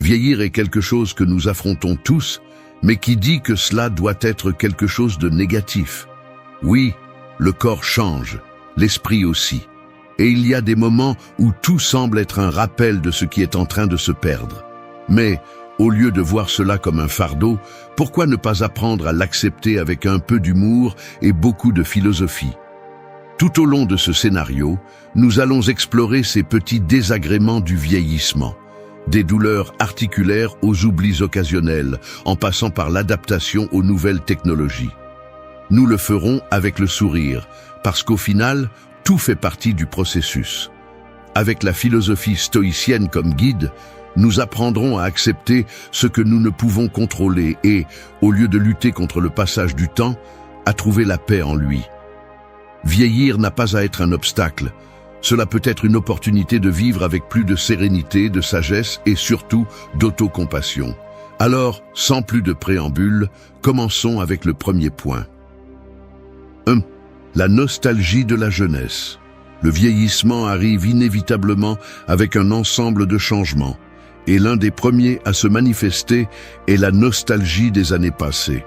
Vieillir est quelque chose que nous affrontons tous, mais qui dit que cela doit être quelque chose de négatif? Oui, le corps change, l'esprit aussi. Et il y a des moments où tout semble être un rappel de ce qui est en train de se perdre. Mais, au lieu de voir cela comme un fardeau, pourquoi ne pas apprendre à l'accepter avec un peu d'humour et beaucoup de philosophie? Tout au long de ce scénario, nous allons explorer ces petits désagréments du vieillissement. Des douleurs articulaires aux oublis occasionnels, en passant par l'adaptation aux nouvelles technologies. Nous le ferons avec le sourire, parce qu'au final, tout fait partie du processus. Avec la philosophie stoïcienne comme guide, nous apprendrons à accepter ce que nous ne pouvons contrôler et, au lieu de lutter contre le passage du temps, à trouver la paix en lui. Vieillir n'a pas à être un obstacle. Cela peut être une opportunité de vivre avec plus de sérénité, de sagesse et surtout d'autocompassion. Alors, sans plus de préambule, commençons avec le premier point. 1. La nostalgie de la jeunesse. Le vieillissement arrive inévitablement avec un ensemble de changements, et l'un des premiers à se manifester est la nostalgie des années passées.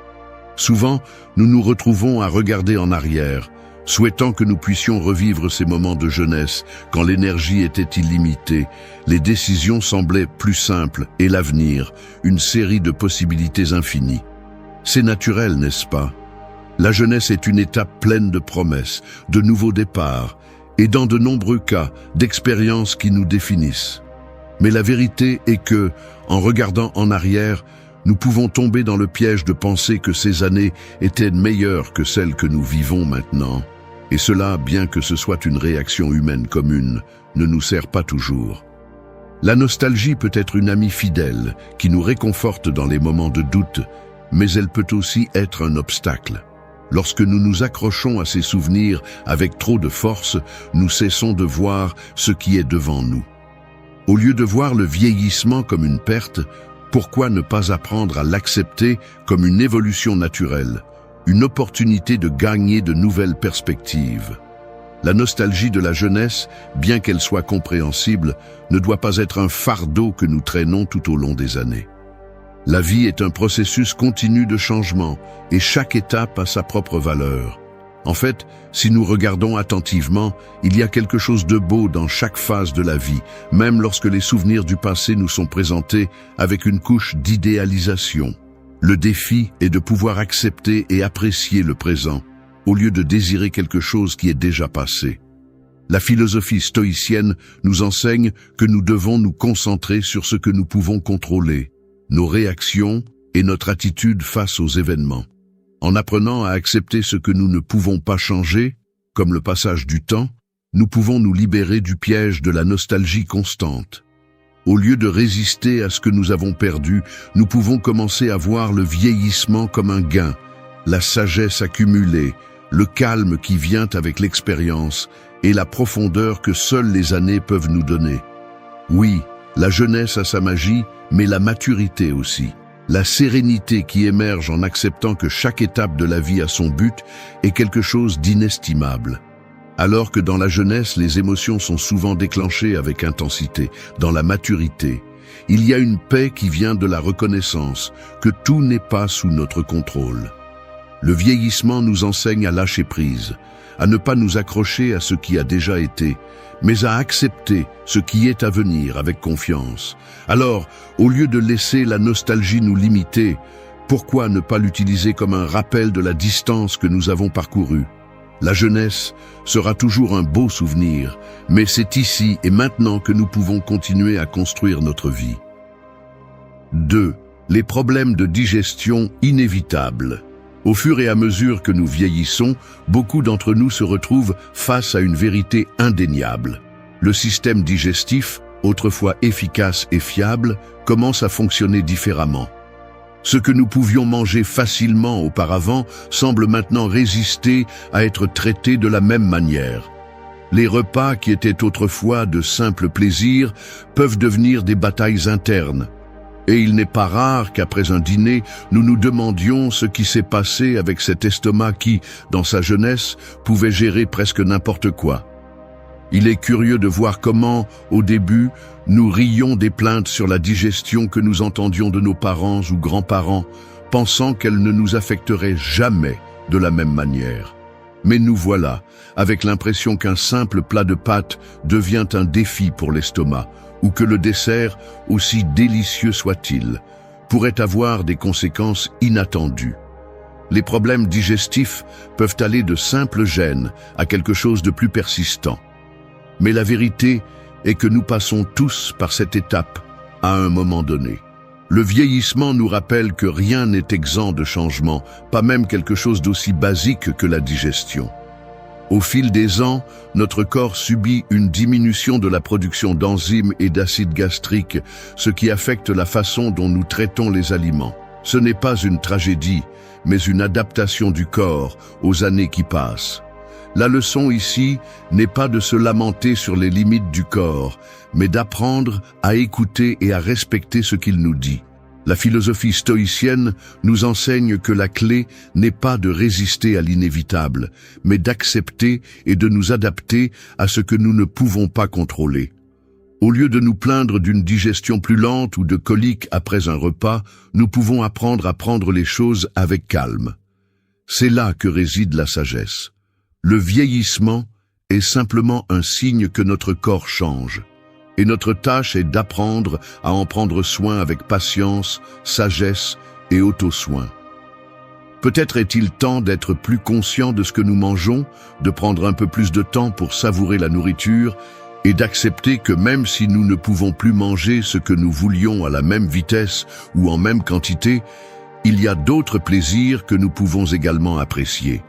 Souvent, nous nous retrouvons à regarder en arrière, souhaitant que nous puissions revivre ces moments de jeunesse, quand l'énergie était illimitée, les décisions semblaient plus simples et l'avenir, une série de possibilités infinies. C'est naturel, n'est-ce pas? La jeunesse est une étape pleine de promesses, de nouveaux départs, et dans de nombreux cas, d'expériences qui nous définissent. Mais la vérité est que, en regardant en arrière, nous pouvons tomber dans le piège de penser que ces années étaient meilleures que celles que nous vivons maintenant. Et cela, bien que ce soit une réaction humaine commune, ne nous sert pas toujours. La nostalgie peut être une amie fidèle, qui nous réconforte dans les moments de doute, mais elle peut aussi être un obstacle. Lorsque nous nous accrochons à ces souvenirs avec trop de force, nous cessons de voir ce qui est devant nous. Au lieu de voir le vieillissement comme une perte, pourquoi ne pas apprendre à l'accepter comme une évolution naturelle, une opportunité de gagner de nouvelles perspectives? La nostalgie de la jeunesse, bien qu'elle soit compréhensible, ne doit pas être un fardeau que nous traînons tout au long des années. La vie est un processus continu de changement, et chaque étape a sa propre valeur. En fait, si nous regardons attentivement, il y a quelque chose de beau dans chaque phase de la vie, même lorsque les souvenirs du passé nous sont présentés avec une couche d'idéalisation. Le défi est de pouvoir accepter et apprécier le présent, au lieu de désirer quelque chose qui est déjà passé. La philosophie stoïcienne nous enseigne que nous devons nous concentrer sur ce que nous pouvons contrôler, nos réactions et notre attitude face aux événements. En apprenant à accepter ce que nous ne pouvons pas changer, comme le passage du temps, nous pouvons nous libérer du piège de la nostalgie constante. Au lieu de résister à ce que nous avons perdu, nous pouvons commencer à voir le vieillissement comme un gain, la sagesse accumulée, le calme qui vient avec l'expérience et la profondeur que seules les années peuvent nous donner. Oui, la jeunesse a sa magie, mais la maturité aussi. La sérénité qui émerge en acceptant que chaque étape de la vie a son but est quelque chose d'inestimable. Alors que dans la jeunesse, les émotions sont souvent déclenchées avec intensité, dans la maturité, il y a une paix qui vient de la reconnaissance, que tout n'est pas sous notre contrôle. Le vieillissement nous enseigne à lâcher prise, à ne pas nous accrocher à ce qui a déjà été, mais à accepter ce qui est à venir avec confiance. Alors, au lieu de laisser la nostalgie nous limiter, pourquoi ne pas l'utiliser comme un rappel de la distance que nous avons parcourue? La jeunesse sera toujours un beau souvenir, mais c'est ici et maintenant que nous pouvons continuer à construire notre vie. 2. Les problèmes de digestion inévitables. Au fur et à mesure que nous vieillissons, beaucoup d'entre nous se retrouvent face à une vérité indéniable. Le système digestif, autrefois efficace et fiable, commence à fonctionner différemment. Ce que nous pouvions manger facilement auparavant semble maintenant résister à être traité de la même manière. Les repas qui étaient autrefois de simples plaisirs peuvent devenir des batailles internes. Et il n'est pas rare qu'après un dîner, nous nous demandions ce qui s'est passé avec cet estomac qui, dans sa jeunesse, pouvait gérer presque n'importe quoi. Il est curieux de voir comment, au début, nous rions des plaintes sur la digestion que nous entendions de nos parents ou grands-parents, pensant qu'elles ne nous affecteraient jamais de la même manière. Mais nous voilà, avec l'impression qu'un simple plat de pâtes devient un défi pour l'estomac, ou que le dessert, aussi délicieux soit-il, pourrait avoir des conséquences inattendues. Les problèmes digestifs peuvent aller de simples gênes à quelque chose de plus persistant. Mais la vérité est que nous passons tous par cette étape à un moment donné. Le vieillissement nous rappelle que rien n'est exempt de changement, pas même quelque chose d'aussi basique que la digestion. Au fil des ans, notre corps subit une diminution de la production d'enzymes et d'acide gastrique, ce qui affecte la façon dont nous traitons les aliments. Ce n'est pas une tragédie, mais une adaptation du corps aux années qui passent. La leçon ici n'est pas de se lamenter sur les limites du corps, mais d'apprendre à écouter et à respecter ce qu'il nous dit. La philosophie stoïcienne nous enseigne que la clé n'est pas de résister à l'inévitable, mais d'accepter et de nous adapter à ce que nous ne pouvons pas contrôler. Au lieu de nous plaindre d'une digestion plus lente ou de coliques après un repas, nous pouvons apprendre à prendre les choses avec calme. C'est là que réside la sagesse. Le vieillissement est simplement un signe que notre corps change. Et notre tâche est d'apprendre à en prendre soin avec patience, sagesse et auto-soin. Peut-être est-il temps d'être plus conscient de ce que nous mangeons, de prendre un peu plus de temps pour savourer la nourriture et d'accepter que même si nous ne pouvons plus manger ce que nous voulions à la même vitesse ou en même quantité, il y a d'autres plaisirs que nous pouvons également apprécier.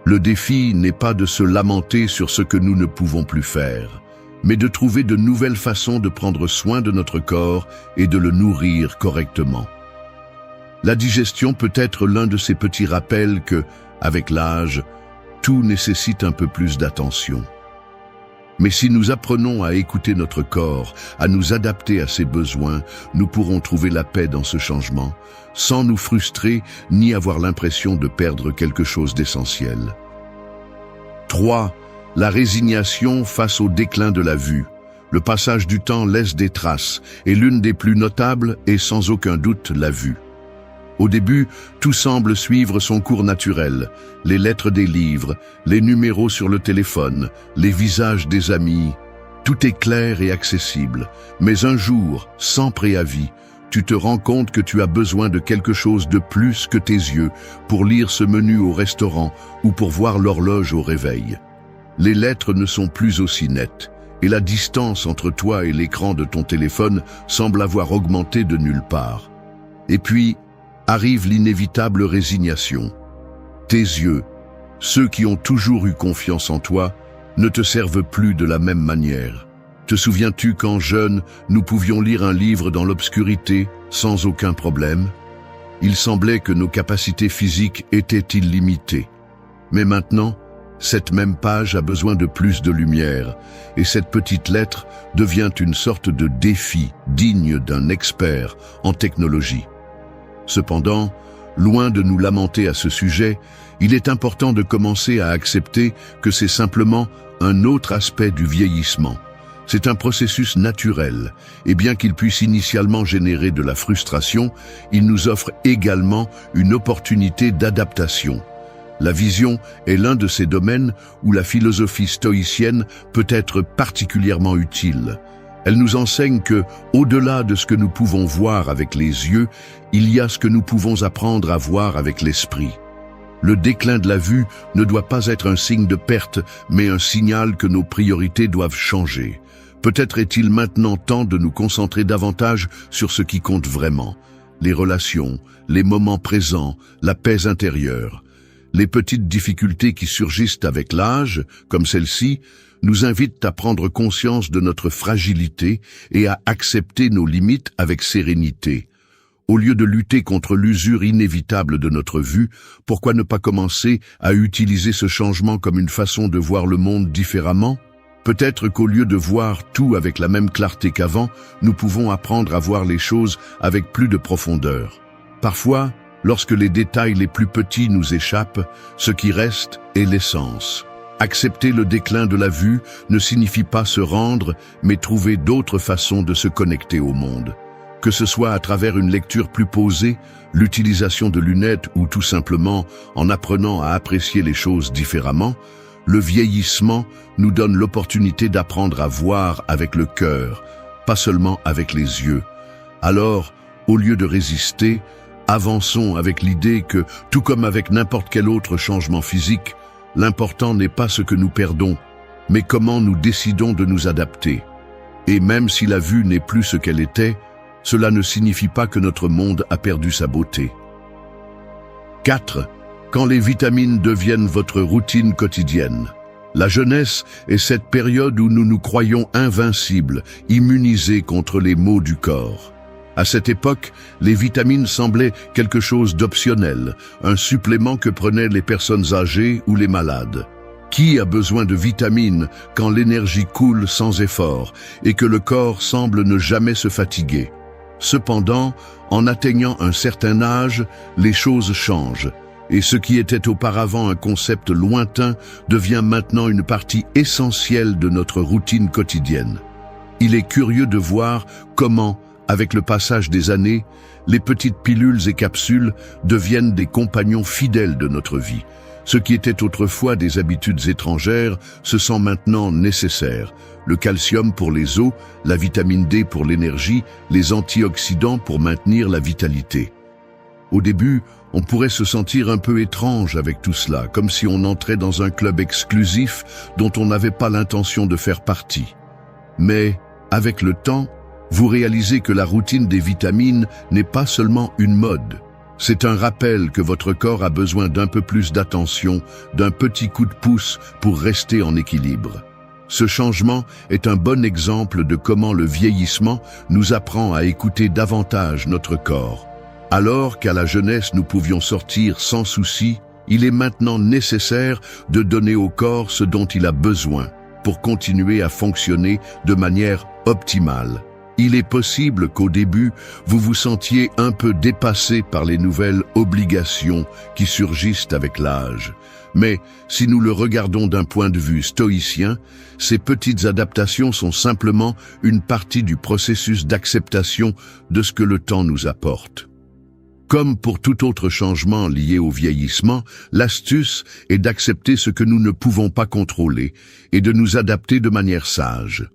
Le défi n'est pas de se lamenter sur ce que nous ne pouvons plus faire, mais de trouver de nouvelles façons de prendre soin de notre corps et de le nourrir correctement. La digestion peut être l'un de ces petits rappels que, avec l'âge, tout nécessite un peu plus d'attention. Mais si nous apprenons à écouter notre corps, à nous adapter à ses besoins, nous pourrons trouver la paix dans ce changement, sans nous frustrer ni avoir l'impression de perdre quelque chose d'essentiel. 3. La résignation face au déclin de la vue. Le passage du temps laisse des traces, et l'une des plus notables est sans aucun doute la vue. Au début, tout semble suivre son cours naturel. Les lettres des livres, les numéros sur le téléphone, les visages des amis. Tout est clair et accessible. Mais un jour, sans préavis, tu te rends compte que tu as besoin de quelque chose de plus que tes yeux pour lire ce menu au restaurant ou pour voir l'horloge au réveil. Les lettres ne sont plus aussi nettes, et la distance entre toi et l'écran de ton téléphone semble avoir augmenté de nulle part. Et puis, arrive l'inévitable résignation. Tes yeux, ceux qui ont toujours eu confiance en toi, ne te servent plus de la même manière. Te souviens-tu qu'en jeune, nous pouvions lire un livre dans l'obscurité, sans aucun problème? Il semblait que nos capacités physiques étaient illimitées. Mais maintenant, cette même page a besoin de plus de lumière, et cette petite lettre devient une sorte de défi digne d'un expert en technologie. Cependant, loin de nous lamenter à ce sujet, il est important de commencer à accepter que c'est simplement un autre aspect du vieillissement. C'est un processus naturel, et bien qu'il puisse initialement générer de la frustration, il nous offre également une opportunité d'adaptation. La vision est l'un de ces domaines où la philosophie stoïcienne peut être particulièrement utile. Elle nous enseigne que, au-delà de ce que nous pouvons voir avec les yeux, il y a ce que nous pouvons apprendre à voir avec l'esprit. Le déclin de la vue ne doit pas être un signe de perte, mais un signal que nos priorités doivent changer. Peut-être est-il maintenant temps de nous concentrer davantage sur ce qui compte vraiment. Les relations, les moments présents, la paix intérieure. Les petites difficultés qui surgissent avec l'âge, comme celle-ci, nous invitent à prendre conscience de notre fragilité et à accepter nos limites avec sérénité. Au lieu de lutter contre l'usure inévitable de notre vue, pourquoi ne pas commencer à utiliser ce changement comme une façon de voir le monde différemment? Peut-être qu'au lieu de voir tout avec la même clarté qu'avant, nous pouvons apprendre à voir les choses avec plus de profondeur. Parfois, lorsque les détails les plus petits nous échappent, ce qui reste est l'essence. Accepter le déclin de la vue ne signifie pas se rendre, mais trouver d'autres façons de se connecter au monde. Que ce soit à travers une lecture plus posée, l'utilisation de lunettes ou tout simplement en apprenant à apprécier les choses différemment, le vieillissement nous donne l'opportunité d'apprendre à voir avec le cœur, pas seulement avec les yeux. Alors, au lieu de résister, avançons avec l'idée que, tout comme avec n'importe quel autre changement physique, l'important n'est pas ce que nous perdons, mais comment nous décidons de nous adapter. Et même si la vue n'est plus ce qu'elle était, cela ne signifie pas que notre monde a perdu sa beauté. 4. Quand les vitamines deviennent votre routine quotidienne. La jeunesse est cette période où nous nous croyons invincibles, immunisés contre les maux du corps. À cette époque, les vitamines semblaient quelque chose d'optionnel, un supplément que prenaient les personnes âgées ou les malades. Qui a besoin de vitamines quand l'énergie coule sans effort et que le corps semble ne jamais se fatiguer? Cependant, en atteignant un certain âge, les choses changent, et ce qui était auparavant un concept lointain devient maintenant une partie essentielle de notre routine quotidienne. Il est curieux de voir comment, avec le passage des années, les petites pilules et capsules deviennent des compagnons fidèles de notre vie. Ce qui était autrefois des habitudes étrangères se sent maintenant nécessaire. Le calcium pour les os, la vitamine D pour l'énergie, les antioxydants pour maintenir la vitalité. Au début, on pourrait se sentir un peu étrange avec tout cela, comme si on entrait dans un club exclusif dont on n'avait pas l'intention de faire partie. Mais, avec le temps, vous réalisez que la routine des vitamines n'est pas seulement une mode. C'est un rappel que votre corps a besoin d'un peu plus d'attention, d'un petit coup de pouce pour rester en équilibre. Ce changement est un bon exemple de comment le vieillissement nous apprend à écouter davantage notre corps. Alors qu'à la jeunesse nous pouvions sortir sans souci, il est maintenant nécessaire de donner au corps ce dont il a besoin pour continuer à fonctionner de manière optimale. Il est possible qu'au début, vous vous sentiez un peu dépassé par les nouvelles obligations qui surgissent avec l'âge. Mais si nous le regardons d'un point de vue stoïcien, ces petites adaptations sont simplement une partie du processus d'acceptation de ce que le temps nous apporte. Comme pour tout autre changement lié au vieillissement, l'astuce est d'accepter ce que nous ne pouvons pas contrôler et de nous adapter de manière sage.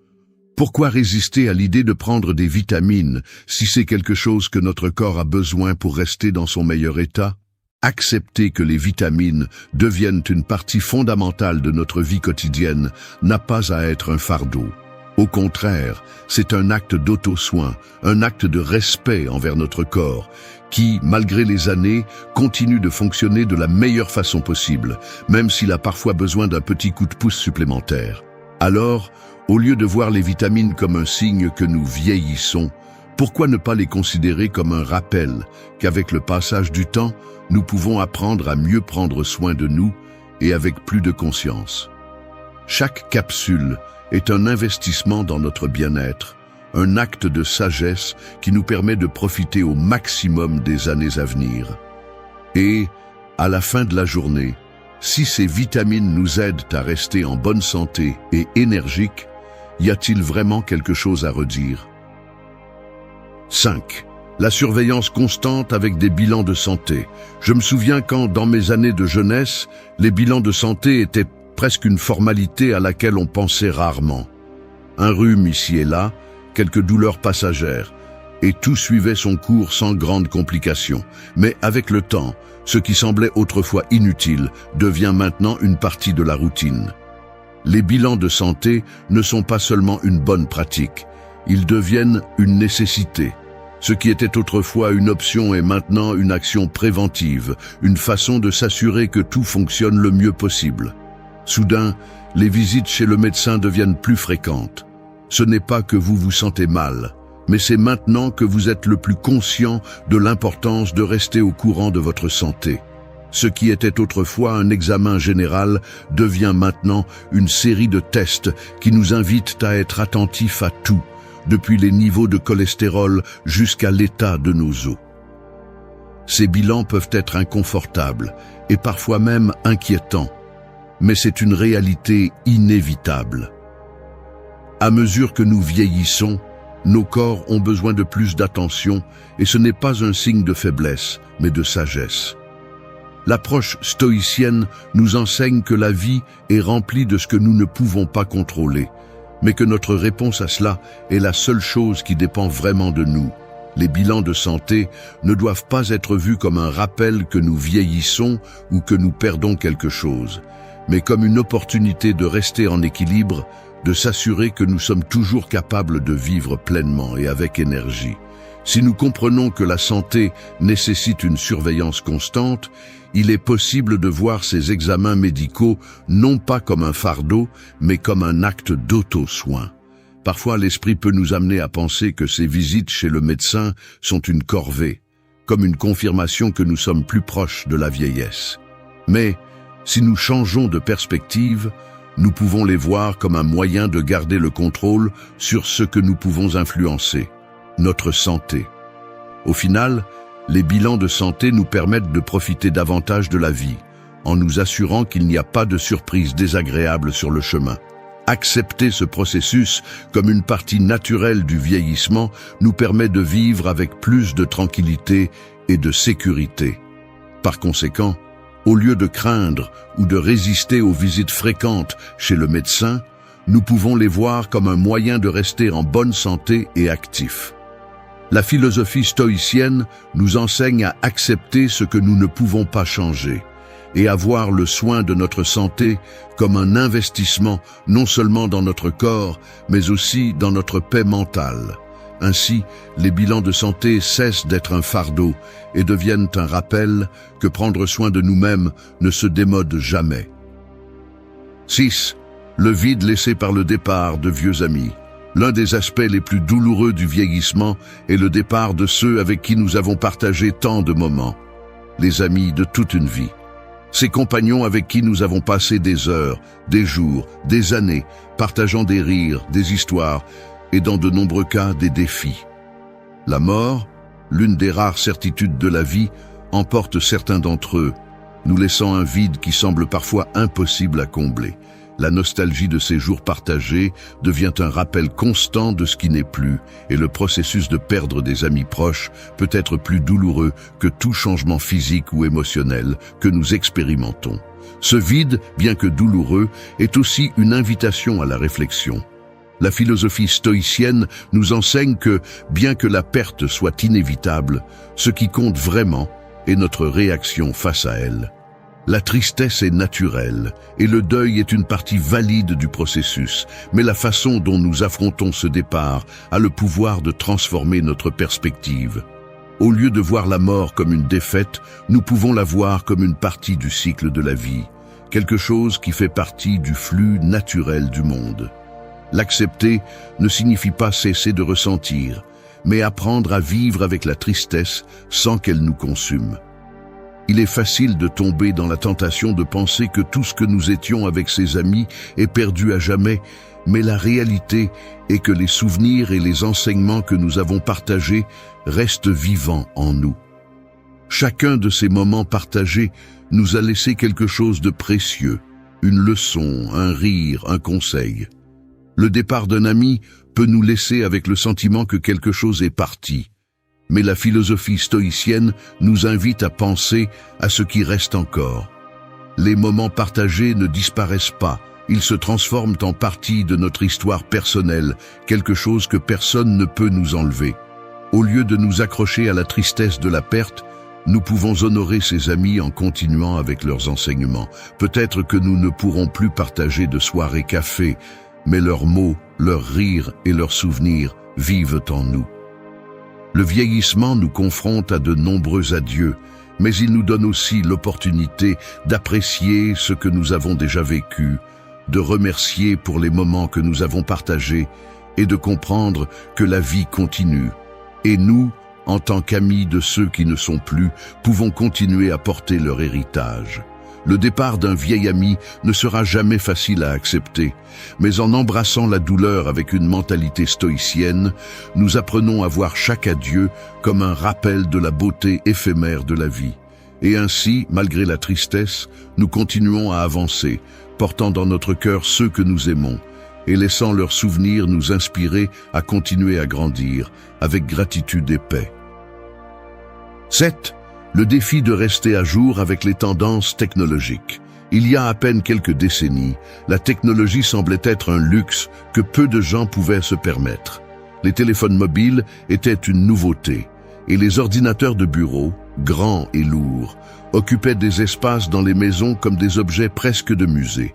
Pourquoi résister à l'idée de prendre des vitamines si c'est quelque chose que notre corps a besoin pour rester dans son meilleur état? Accepter que les vitamines deviennent une partie fondamentale de notre vie quotidienne n'a pas à être un fardeau. Au contraire, c'est un acte d'auto-soin, un acte de respect envers notre corps, qui, malgré les années, continue de fonctionner de la meilleure façon possible, même s'il a parfois besoin d'un petit coup de pouce supplémentaire. Alors, au lieu de voir les vitamines comme un signe que nous vieillissons, pourquoi ne pas les considérer comme un rappel qu'avec le passage du temps, nous pouvons apprendre à mieux prendre soin de nous et avec plus de conscience. Chaque capsule est un investissement dans notre bien-être, un acte de sagesse qui nous permet de profiter au maximum des années à venir. Et, à la fin de la journée, si ces vitamines nous aident à rester en bonne santé et énergiques, y a-t-il vraiment quelque chose à redire? 5. La surveillance constante avec des bilans de santé. Je me souviens quand, dans mes années de jeunesse, les bilans de santé étaient presque une formalité à laquelle on pensait rarement. Un rhume ici et là, quelques douleurs passagères, et tout suivait son cours sans grandes complications. Mais avec le temps, ce qui semblait autrefois inutile devient maintenant une partie de la routine. Les bilans de santé ne sont pas seulement une bonne pratique, ils deviennent une nécessité. Ce qui était autrefois une option est maintenant une action préventive, une façon de s'assurer que tout fonctionne le mieux possible. Soudain, les visites chez le médecin deviennent plus fréquentes. Ce n'est pas que vous vous sentez mal, mais c'est maintenant que vous êtes le plus conscient de l'importance de rester au courant de votre santé. Ce qui était autrefois un examen général devient maintenant une série de tests qui nous invitent à être attentifs à tout, depuis les niveaux de cholestérol jusqu'à l'état de nos os. Ces bilans peuvent être inconfortables et parfois même inquiétants. mais c'est une réalité inévitable. À mesure que nous vieillissons, nos corps ont besoin de plus d'attention et ce n'est pas un signe de faiblesse, mais de sagesse. L'approche stoïcienne nous enseigne que la vie est remplie de ce que nous ne pouvons pas contrôler, mais que notre réponse à cela est la seule chose qui dépend vraiment de nous. Les bilans de santé ne doivent pas être vus comme un rappel que nous vieillissons ou que nous perdons quelque chose, mais comme une opportunité de rester en équilibre, de s'assurer que nous sommes toujours capables de vivre pleinement et avec énergie. Si nous comprenons que la santé nécessite une surveillance constante, il est possible de voir ces examens médicaux non pas comme un fardeau, mais comme un acte d'auto-soin. Parfois, l'esprit peut nous amener à penser que ces visites chez le médecin sont une corvée, comme une confirmation que nous sommes plus proches de la vieillesse. Mais, si nous changeons de perspective, nous pouvons les voir comme un moyen de garder le contrôle sur ce que nous pouvons influencer, notre santé. Au final, les bilans de santé nous permettent de profiter davantage de la vie, en nous assurant qu'il n'y a pas de surprises désagréables sur le chemin. Accepter ce processus comme une partie naturelle du vieillissement nous permet de vivre avec plus de tranquillité et de sécurité. Par conséquent, au lieu de craindre ou de résister aux visites fréquentes chez le médecin, nous pouvons les voir comme un moyen de rester en bonne santé et actif. La philosophie stoïcienne nous enseigne à accepter ce que nous ne pouvons pas changer et à voir le soin de notre santé comme un investissement non seulement dans notre corps, mais aussi dans notre paix mentale. Ainsi, les bilans de santé cessent d'être un fardeau et deviennent un rappel que prendre soin de nous-mêmes ne se démode jamais. 6. Le vide laissé par le départ de vieux amis. L'un des aspects les plus douloureux du vieillissement est le départ de ceux avec qui nous avons partagé tant de moments. Les amis de toute une vie. Ces compagnons avec qui nous avons passé des heures, des jours, des années, partageant des rires, des histoires, et dans de nombreux cas des défis. La mort, l'une des rares certitudes de la vie, emporte certains d'entre eux, nous laissant un vide qui semble parfois impossible à combler. La nostalgie de ces jours partagés devient un rappel constant de ce qui n'est plus, et le processus de perdre des amis proches peut être plus douloureux que tout changement physique ou émotionnel que nous expérimentons. Ce vide, bien que douloureux, est aussi une invitation à la réflexion. La philosophie stoïcienne nous enseigne que, bien que la perte soit inévitable, ce qui compte vraiment est notre réaction face à elle. La tristesse est naturelle et le deuil est une partie valide du processus, mais la façon dont nous affrontons ce départ a le pouvoir de transformer notre perspective. Au lieu de voir la mort comme une défaite, nous pouvons la voir comme une partie du cycle de la vie, quelque chose qui fait partie du flux naturel du monde. L'accepter ne signifie pas cesser de ressentir, mais apprendre à vivre avec la tristesse sans qu'elle nous consume. Il est facile de tomber dans la tentation de penser que tout ce que nous étions avec ses amis est perdu à jamais, mais la réalité est que les souvenirs et les enseignements que nous avons partagés restent vivants en nous. Chacun de ces moments partagés nous a laissé quelque chose de précieux, une leçon, un rire, un conseil. Le départ d'un ami peut nous laisser avec le sentiment que quelque chose est parti. Mais la philosophie stoïcienne nous invite à penser à ce qui reste encore. Les moments partagés ne disparaissent pas, ils se transforment en partie de notre histoire personnelle, quelque chose que personne ne peut nous enlever. Au lieu de nous accrocher à la tristesse de la perte, nous pouvons honorer ces amis en continuant avec leurs enseignements. Peut-être que nous ne pourrons plus partager de soirées café, mais leurs mots, leurs rires et leurs souvenirs vivent en nous. Le vieillissement nous confronte à de nombreux adieux, mais il nous donne aussi l'opportunité d'apprécier ce que nous avons déjà vécu, de remercier pour les moments que nous avons partagés et de comprendre que la vie continue. Et nous, en tant qu'amis de ceux qui ne sont plus, pouvons continuer à porter leur héritage. Le départ d'un vieil ami ne sera jamais facile à accepter, mais en embrassant la douleur avec une mentalité stoïcienne, nous apprenons à voir chaque adieu comme un rappel de la beauté éphémère de la vie. Et ainsi, malgré la tristesse, nous continuons à avancer, portant dans notre cœur ceux que nous aimons et laissant leurs souvenirs nous inspirer à continuer à grandir avec gratitude et paix. 7. Le défi de rester à jour avec les tendances technologiques. Il y a à peine quelques décennies, la technologie semblait être un luxe que peu de gens pouvaient se permettre. Les téléphones mobiles étaient une nouveauté et les ordinateurs de bureau, grands et lourds, occupaient des espaces dans les maisons comme des objets presque de musée.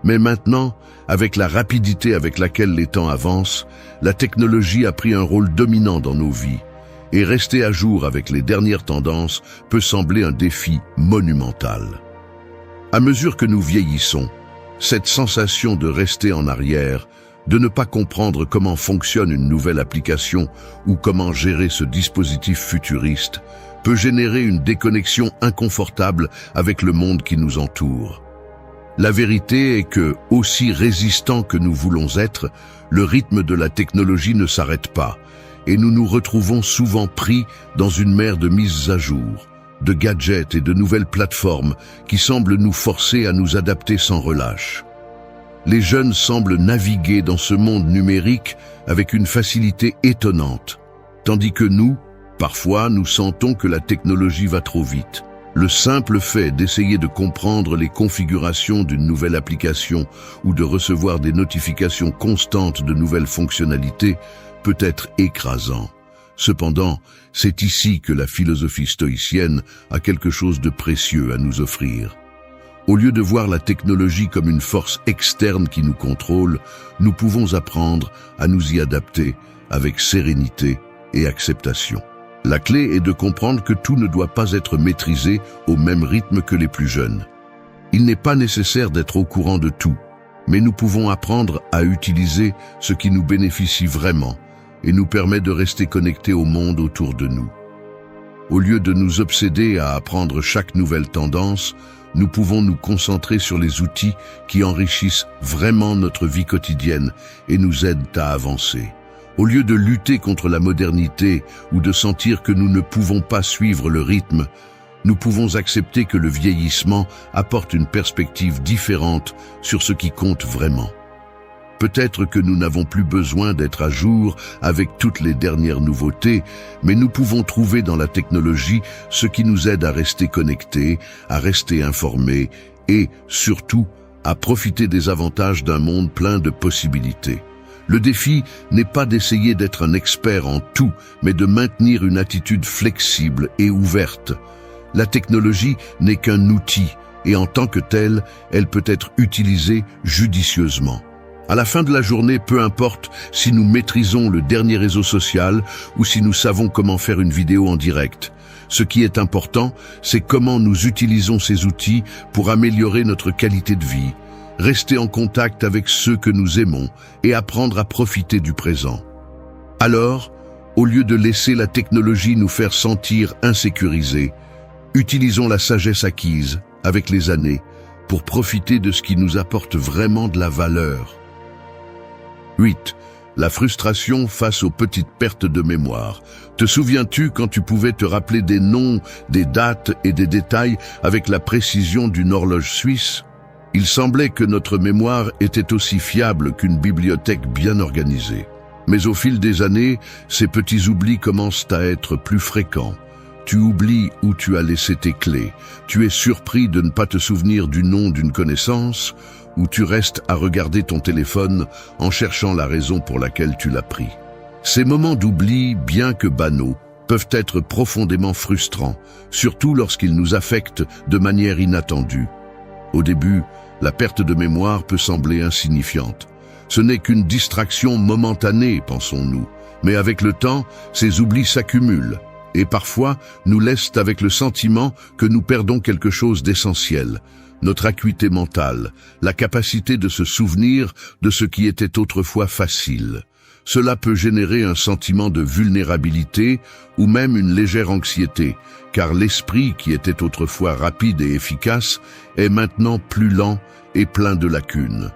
Mais maintenant, avec la rapidité avec laquelle les temps avancent, la technologie a pris un rôle dominant dans nos vies. Et rester à jour avec les dernières tendances peut sembler un défi monumental. À mesure que nous vieillissons, cette sensation de rester en arrière, de ne pas comprendre comment fonctionne une nouvelle application ou comment gérer ce dispositif futuriste, peut générer une déconnexion inconfortable avec le monde qui nous entoure. La vérité est que, aussi résistants que nous voulons être, le rythme de la technologie ne s'arrête pas, et nous nous retrouvons souvent pris dans une mer de mises à jour, de gadgets et de nouvelles plateformes qui semblent nous forcer à nous adapter sans relâche. Les jeunes semblent naviguer dans ce monde numérique avec une facilité étonnante, tandis que nous, parfois, nous sentons que la technologie va trop vite. Le simple fait d'essayer de comprendre les configurations d'une nouvelle application ou de recevoir des notifications constantes de nouvelles fonctionnalités peut être écrasant. Cependant, c'est ici que la philosophie stoïcienne a quelque chose de précieux à nous offrir. Au lieu de voir la technologie comme une force externe qui nous contrôle, nous pouvons apprendre à nous y adapter avec sérénité et acceptation. La clé est de comprendre que tout ne doit pas être maîtrisé au même rythme que les plus jeunes. Il n'est pas nécessaire d'être au courant de tout, mais nous pouvons apprendre à utiliser ce qui nous bénéficie vraiment et nous permet de rester connectés au monde autour de nous. Au lieu de nous obséder à apprendre chaque nouvelle tendance, nous pouvons nous concentrer sur les outils qui enrichissent vraiment notre vie quotidienne et nous aident à avancer. Au lieu de lutter contre la modernité ou de sentir que nous ne pouvons pas suivre le rythme, nous pouvons accepter que le vieillissement apporte une perspective différente sur ce qui compte vraiment. Peut-être que nous n'avons plus besoin d'être à jour avec toutes les dernières nouveautés, mais nous pouvons trouver dans la technologie ce qui nous aide à rester connectés, à rester informés et, surtout, à profiter des avantages d'un monde plein de possibilités. Le défi n'est pas d'essayer d'être un expert en tout, mais de maintenir une attitude flexible et ouverte. La technologie n'est qu'un outil, et en tant que telle, elle peut être utilisée judicieusement. À la fin de la journée, peu importe si nous maîtrisons le dernier réseau social ou si nous savons comment faire une vidéo en direct. Ce qui est important, c'est comment nous utilisons ces outils pour améliorer notre qualité de vie, rester en contact avec ceux que nous aimons et apprendre à profiter du présent. Alors, au lieu de laisser la technologie nous faire sentir insécurisés, utilisons la sagesse acquise avec les années pour profiter de ce qui nous apporte vraiment de la valeur. 8. La frustration face aux petites pertes de mémoire. Te souviens-tu quand tu pouvais te rappeler des noms, des dates et des détails avec la précision d'une horloge suisse? Il semblait que notre mémoire était aussi fiable qu'une bibliothèque bien organisée. Mais au fil des années, ces petits oublis commencent à être plus fréquents. Tu oublies où tu as laissé tes clés. Tu es surpris de ne pas te souvenir du nom d'une connaissance, ou tu restes à regarder ton téléphone en cherchant la raison pour laquelle tu l'as pris. Ces moments d'oubli, bien que banaux, peuvent être profondément frustrants, surtout lorsqu'ils nous affectent de manière inattendue. Au début, la perte de mémoire peut sembler insignifiante. Ce n'est qu'une distraction momentanée, pensons-nous. Mais avec le temps, ces oublis s'accumulent et parfois nous laissent avec le sentiment que nous perdons quelque chose d'essentiel. Notre acuité mentale, la capacité de se souvenir de ce qui était autrefois facile. Cela peut générer un sentiment de vulnérabilité ou même une légère anxiété, car l'esprit qui était autrefois rapide et efficace est maintenant plus lent et plein de lacunes.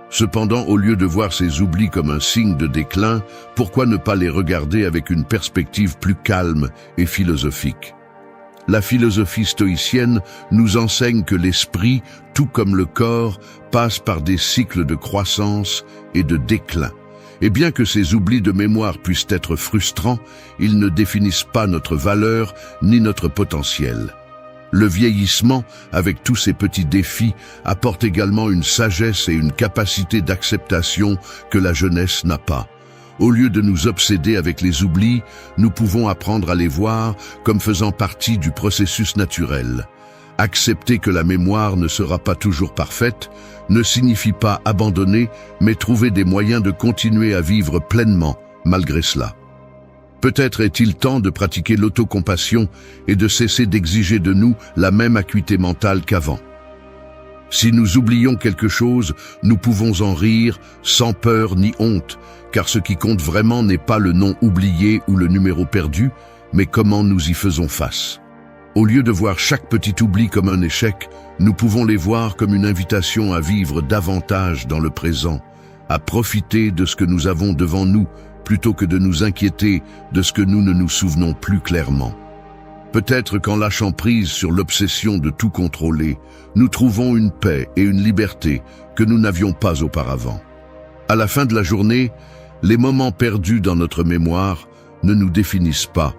Cependant, au lieu de voir ces oublis comme un signe de déclin, pourquoi ne pas les regarder avec une perspective plus calme et philosophique? La philosophie stoïcienne nous enseigne que l'esprit, tout comme le corps, passe par des cycles de croissance et de déclin. Et bien que ces oublis de mémoire puissent être frustrants, ils ne définissent pas notre valeur ni notre potentiel. Le vieillissement, avec tous ses petits défis, apporte également une sagesse et une capacité d'acceptation que la jeunesse n'a pas. Au lieu de nous obséder avec les oublis, nous pouvons apprendre à les voir comme faisant partie du processus naturel. Accepter que la mémoire ne sera pas toujours parfaite ne signifie pas abandonner, mais trouver des moyens de continuer à vivre pleinement malgré cela. Peut-être est-il temps de pratiquer l'autocompassion et de cesser d'exiger de nous la même acuité mentale qu'avant. Si nous oublions quelque chose, nous pouvons en rire sans peur ni honte, car ce qui compte vraiment n'est pas le nom oublié ou le numéro perdu, mais comment nous y faisons face. Au lieu de voir chaque petit oubli comme un échec, nous pouvons les voir comme une invitation à vivre davantage dans le présent, à profiter de ce que nous avons devant nous, plutôt que de nous inquiéter de ce que nous ne nous souvenons plus clairement. Peut-être qu'en lâchant prise sur l'obsession de tout contrôler, nous trouvons une paix et une liberté que nous n'avions pas auparavant. À la fin de la journée, les moments perdus dans notre mémoire ne nous définissent pas.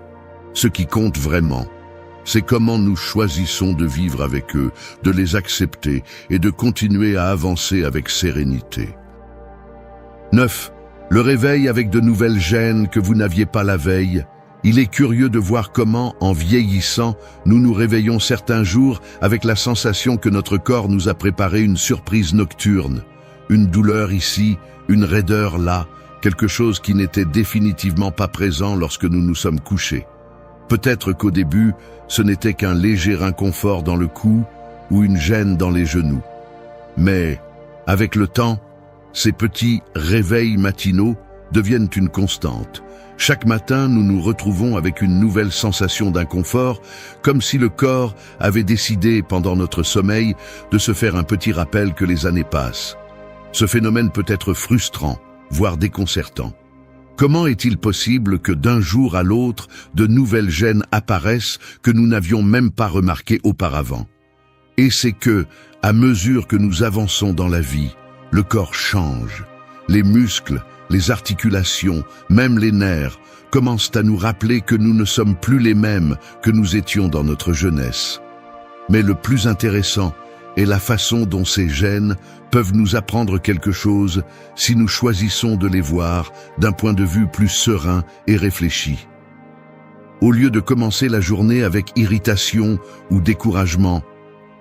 Ce qui compte vraiment, c'est comment nous choisissons de vivre avec eux, de les accepter et de continuer à avancer avec sérénité. 9. Le réveil avec de nouvelles gênes que vous n'aviez pas la veille. Il est curieux de voir comment, en vieillissant, nous nous réveillons certains jours avec la sensation que notre corps nous a préparé une surprise nocturne. Une douleur ici, une raideur là, quelque chose qui n'était définitivement pas présent lorsque nous nous sommes couchés. Peut-être qu'au début, ce n'était qu'un léger inconfort dans le cou ou une gêne dans les genoux. Mais, avec le temps, ces petits réveils matinaux deviennent une constante. Chaque matin, nous nous retrouvons avec une nouvelle sensation d'inconfort, comme si le corps avait décidé, pendant notre sommeil, de se faire un petit rappel que les années passent. Ce phénomène peut être frustrant, voire déconcertant. Comment est-il possible que d'un jour à l'autre, de nouvelles gênes apparaissent que nous n'avions même pas remarquées auparavant? Et c'est que, à mesure que nous avançons dans la vie, le corps change. Les muscles, les articulations, même les nerfs, commencent à nous rappeler que nous ne sommes plus les mêmes que nous étions dans notre jeunesse. Mais le plus intéressant est la façon dont ces gènes peuvent nous apprendre quelque chose si nous choisissons de les voir d'un point de vue plus serein et réfléchi. Au lieu de commencer la journée avec irritation ou découragement,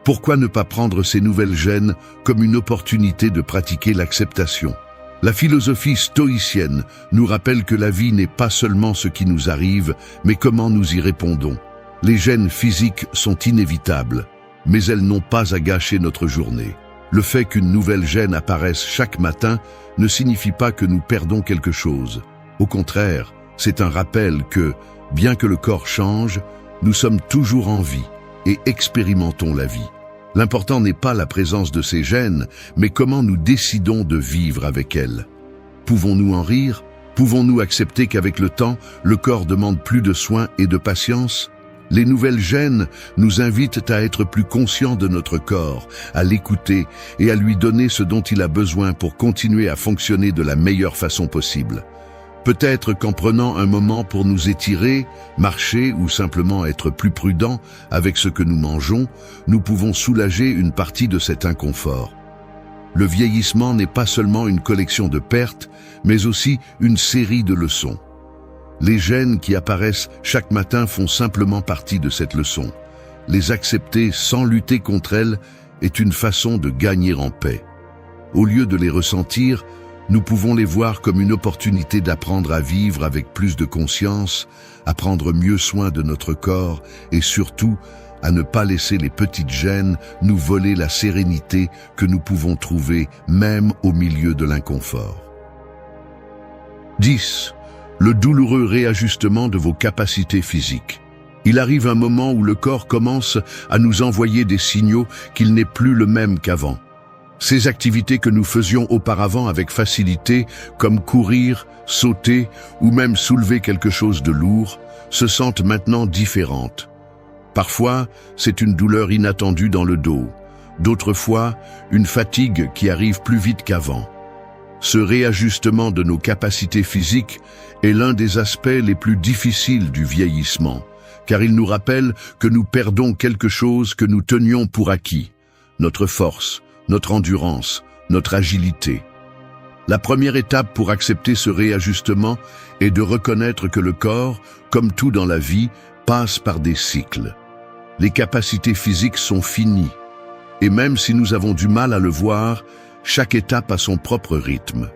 pourquoi ne pas prendre ces nouvelles gènes comme une opportunité de pratiquer l'acceptation? La philosophie stoïcienne nous rappelle que la vie n'est pas seulement ce qui nous arrive, mais comment nous y répondons. Les gènes physiques sont inévitables, mais elles n'ont pas à gâcher notre journée. Le fait qu'une nouvelle gêne apparaisse chaque matin ne signifie pas que nous perdons quelque chose. Au contraire, c'est un rappel que, bien que le corps change, nous sommes toujours en vie et expérimentons la vie. L'important n'est pas la présence de ces gènes, mais comment nous décidons de vivre avec elles. Pouvons-nous en rire? Pouvons-nous accepter qu'avec le temps, le corps demande plus de soins et de patience? Les nouvelles gènes nous invitent à être plus conscients de notre corps, à l'écouter et à lui donner ce dont il a besoin pour continuer à fonctionner de la meilleure façon possible. Peut-être qu'en prenant un moment pour nous étirer, marcher ou simplement être plus prudents avec ce que nous mangeons, nous pouvons soulager une partie de cet inconfort. Le vieillissement n'est pas seulement une collection de pertes, mais aussi une série de leçons. Les gènes qui apparaissent chaque matin font simplement partie de cette leçon. Les accepter sans lutter contre elles est une façon de gagner en paix. Au lieu de les ressentir, nous pouvons les voir comme une opportunité d'apprendre à vivre avec plus de conscience, à prendre mieux soin de notre corps et surtout à ne pas laisser les petites gênes nous voler la sérénité que nous pouvons trouver même au milieu de l'inconfort. 10. Le douloureux réajustement de vos capacités physiques. Il arrive un moment où le corps commence à nous envoyer des signaux qu'il n'est plus le même qu'avant. Ces activités que nous faisions auparavant avec facilité, comme courir, sauter ou même soulever quelque chose de lourd, se sentent maintenant différentes. Parfois, c'est une douleur inattendue dans le dos. D'autres fois, une fatigue qui arrive plus vite qu'avant. Ce réajustement de nos capacités physiques est l'un des aspects les plus difficiles du vieillissement, car il nous rappelle que nous perdons quelque chose que nous tenions pour acquis, notre force, notre endurance, notre agilité. La première étape pour accepter ce réajustement est de reconnaître que le corps, comme tout dans la vie, passe par des cycles. Les capacités physiques sont finies, et même si nous avons du mal à le voir, chaque étape a son propre rythme.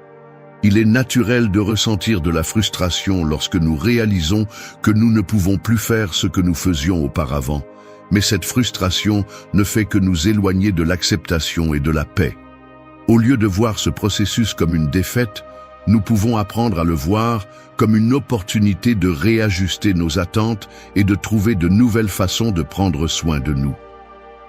Il est naturel de ressentir de la frustration lorsque nous réalisons que nous ne pouvons plus faire ce que nous faisions auparavant, mais cette frustration ne fait que nous éloigner de l'acceptation et de la paix. Au lieu de voir ce processus comme une défaite, nous pouvons apprendre à le voir comme une opportunité de réajuster nos attentes et de trouver de nouvelles façons de prendre soin de nous.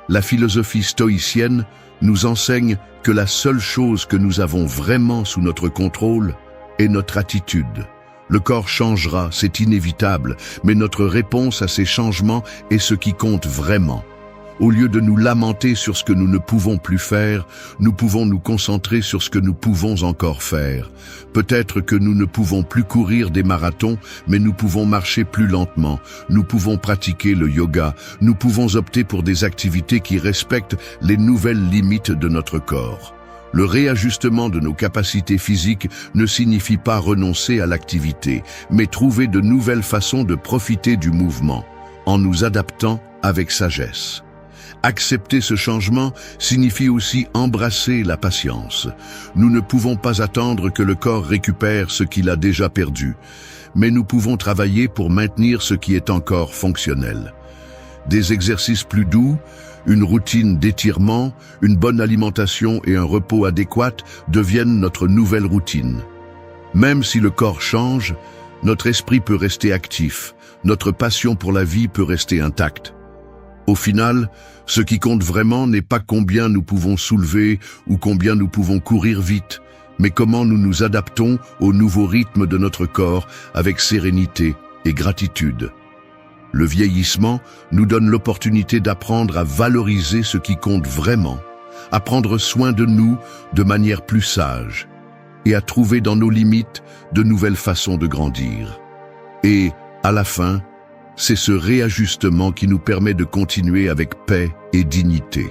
La philosophie stoïcienne nous enseigne que la seule chose que nous avons vraiment sous notre contrôle est notre attitude. Le corps changera, c'est inévitable, mais notre réponse à ces changements est ce qui compte vraiment. Au lieu de nous lamenter sur ce que nous ne pouvons plus faire, nous pouvons nous concentrer sur ce que nous pouvons encore faire. Peut-être que nous ne pouvons plus courir des marathons, mais nous pouvons marcher plus lentement. Nous pouvons pratiquer le yoga. Nous pouvons opter pour des activités qui respectent les nouvelles limites de notre corps. Le réajustement de nos capacités physiques ne signifie pas renoncer à l'activité, mais trouver de nouvelles façons de profiter du mouvement, en nous adaptant avec sagesse. Accepter ce changement signifie aussi embrasser la patience. Nous ne pouvons pas attendre que le corps récupère ce qu'il a déjà perdu, mais nous pouvons travailler pour maintenir ce qui est encore fonctionnel. Des exercices plus doux, une routine d'étirement, une bonne alimentation et un repos adéquat deviennent notre nouvelle routine. Même si le corps change, notre esprit peut rester actif, notre passion pour la vie peut rester intacte. Au final, ce qui compte vraiment n'est pas combien nous pouvons soulever ou combien nous pouvons courir vite, mais comment nous nous adaptons au nouveau rythme de notre corps avec sérénité et gratitude. Le vieillissement nous donne l'opportunité d'apprendre à valoriser ce qui compte vraiment, à prendre soin de nous de manière plus sage et à trouver dans nos limites de nouvelles façons de grandir. Et, à la fin, c'est ce réajustement qui nous permet de continuer avec paix et dignité.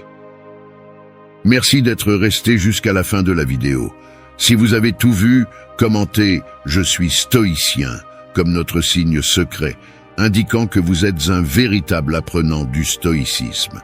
Merci d'être resté jusqu'à la fin de la vidéo. Si vous avez tout vu, commentez « Je suis stoïcien » comme notre signe secret, indiquant que vous êtes un véritable apprenant du stoïcisme.